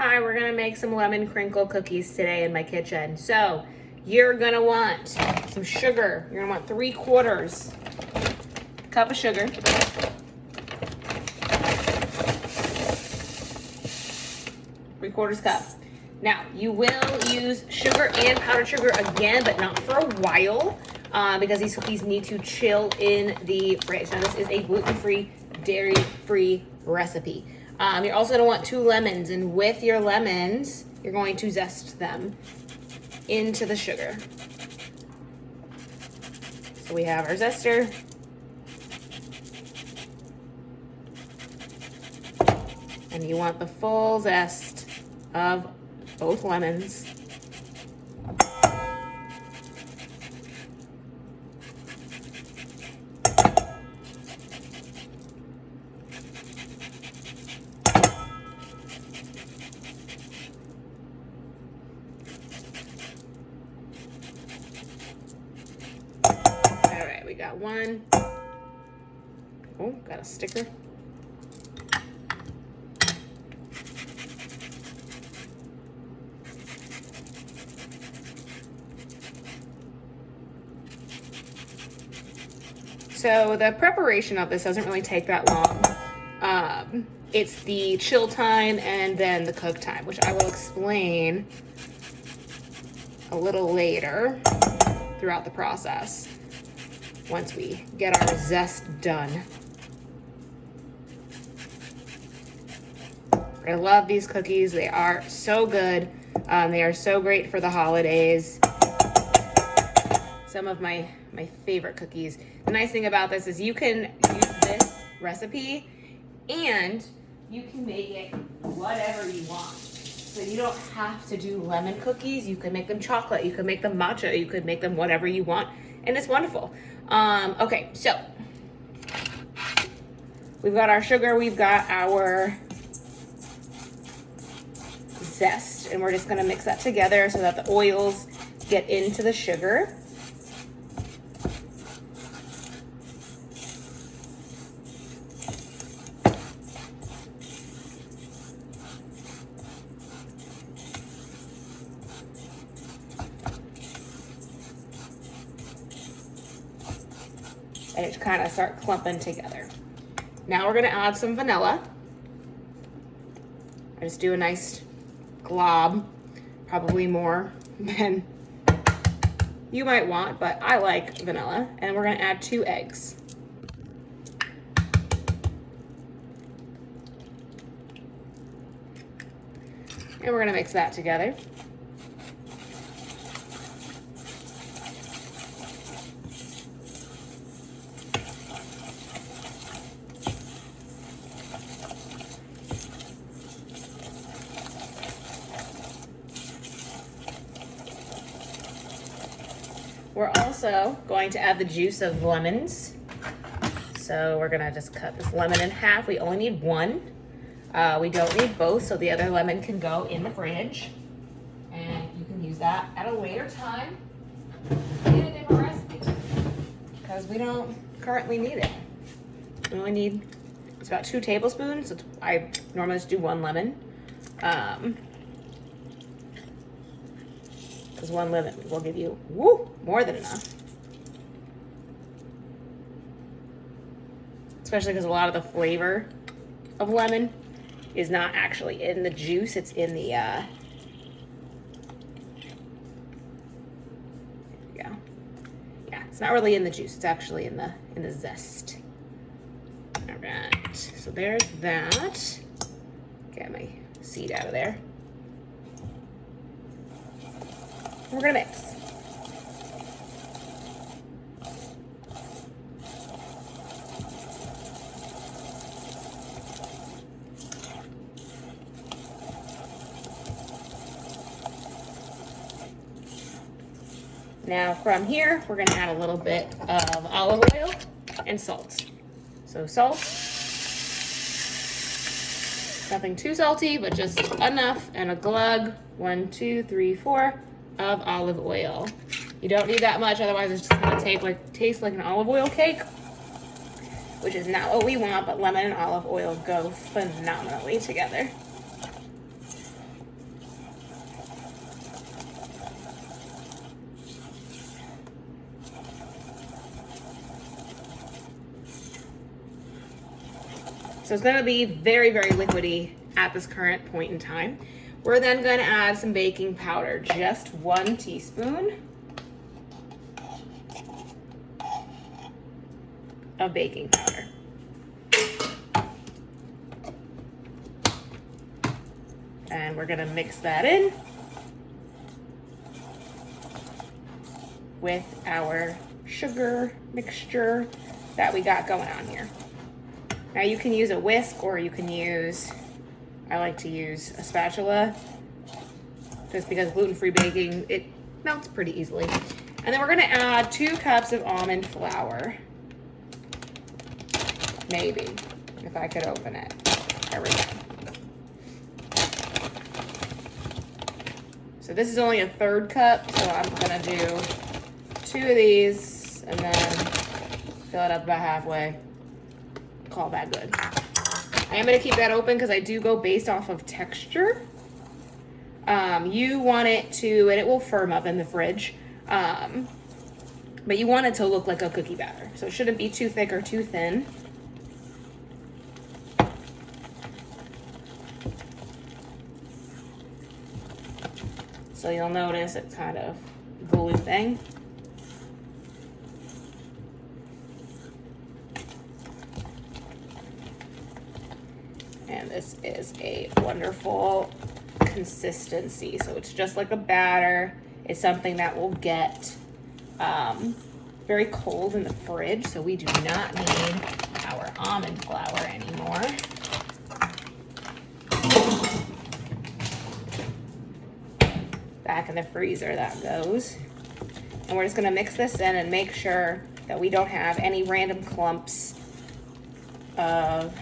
Hi, we're gonna make some lemon crinkle cookies today in my kitchen. So you're gonna want some sugar. You're gonna want 3/4 cup of sugar. Three-quarters cup. Now, you will use sugar and powdered sugar again, but not for a while, because these cookies need to chill in the fridge. Now, this is a gluten-free, dairy-free recipe. You're also gonna want 2 lemons, and with your lemons, you're going to zest them into the sugar. So we have our zester. And you want the full zest of both lemons. All right, we got one. Oh, got a sticker. So the preparation of this doesn't really take that long. It's the chill time and then the cook time, which I will explain a little later throughout the process once we get our zest done. I love these cookies. They are so good. They are so great for the holidays. Some of my favorite cookies. The nice thing about this is you can use this recipe and you can make it whatever you want. So you don't have to do lemon cookies. You can make them chocolate. You can make them matcha. You could make them whatever you want. And it's wonderful. Okay, so we've got our sugar. We've got our zest. And we're just going to mix that together so that the oils get into the sugar. And it kind of start clumping together. Now we're gonna add some vanilla. I just do a nice glob, probably more than you might want, but I like vanilla. And we're gonna add 2 eggs. And we're gonna mix that together. We're also going to add the juice of lemons. So we're gonna just cut this lemon in half. We only need 1. We don't need both, so the other lemon can go in the fridge. And you can use that at a later time in a different recipe, because we don't currently need it. We only need, it's about 2 tablespoons. I normally just do 1 lemon. Because 1 lemon will give you, more than enough. Especially because a lot of the flavor of lemon is not actually in the juice, it's in the, yeah, it's not really in the juice, it's actually in the zest. All right, so there's that. Get my seed out of there. We're gonna mix. Now from here, we're gonna add a little bit of olive oil and salt. So salt, nothing too salty, but just enough, and a glug, 1, 2, 3, 4, of olive oil. You don't need that much, otherwise it's just gonna taste like an olive oil cake, which is not what we want, but lemon and olive oil go phenomenally together. So it's gonna be very, very liquidy at this current point in time. We're then gonna add some baking powder, just 1 teaspoon of baking powder. And we're gonna mix that in with our sugar mixture that we got going on here. Now you can use a whisk or you can use, I like to use a spatula just because gluten-free baking, it melts pretty easily. And then we're gonna add 2 cups of almond flour. Maybe, if I could open it. There we go. So this is only a 1/3 cup, so I'm gonna do 2 of these and then fill it up about halfway. Call that good. I am gonna keep that open because I do go based off of texture. You want it to, and it will firm up in the fridge, but you want it to look like a cookie batter. So it shouldn't be too thick or too thin. So you'll notice it's kind of gluing. And this is a wonderful consistency. So it's just like a batter. It's something that will get very cold in the fridge. So we do not need our almond flour anymore. Back in the freezer that goes. And we're just gonna mix this in and make sure that we don't have any random clumps of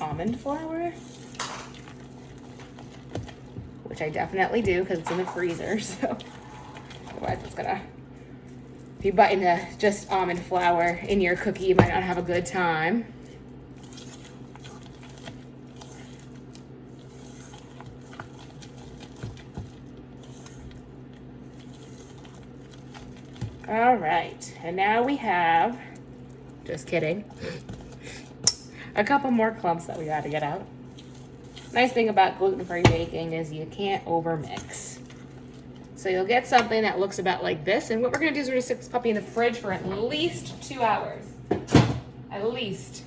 almond flour, which I definitely do because it's in the freezer. So otherwise it's gonna, if you bite into just almond flour in your cookie, you might not have a good time. All right, and now we have, just kidding, a couple more clumps that we got to get out. Nice thing about gluten-free baking is you can't overmix. So you'll get something that looks about like this, and what we're gonna do is we're gonna stick this puppy in the fridge for at least 2 hours. At least.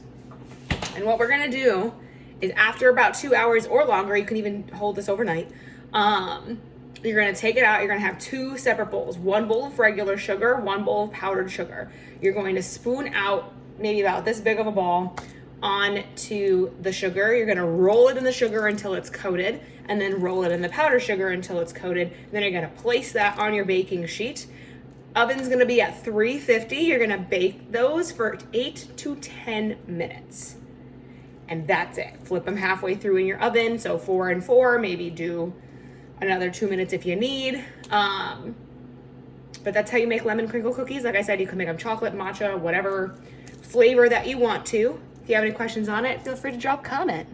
And what we're gonna do is after about 2 hours or longer, you can even hold this overnight, you're gonna take it out, you're gonna have 2 separate bowls. 1 bowl of regular sugar, 1 bowl of powdered sugar. You're going to spoon out maybe about this big of a ball onto the sugar. You're gonna roll it in the sugar until it's coated, and then roll it in the powdered sugar until it's coated. Then you're gonna place that on your baking sheet. Oven's gonna be at 350. You're gonna bake those for 8 to 10 minutes. And that's it. Flip them halfway through in your oven. So 4 and 4, maybe do another 2 minutes if you need. But that's how you make lemon crinkle cookies. Like I said, you can make them chocolate, matcha, whatever flavor that you want to. If you have any questions on it, feel free to drop a comment.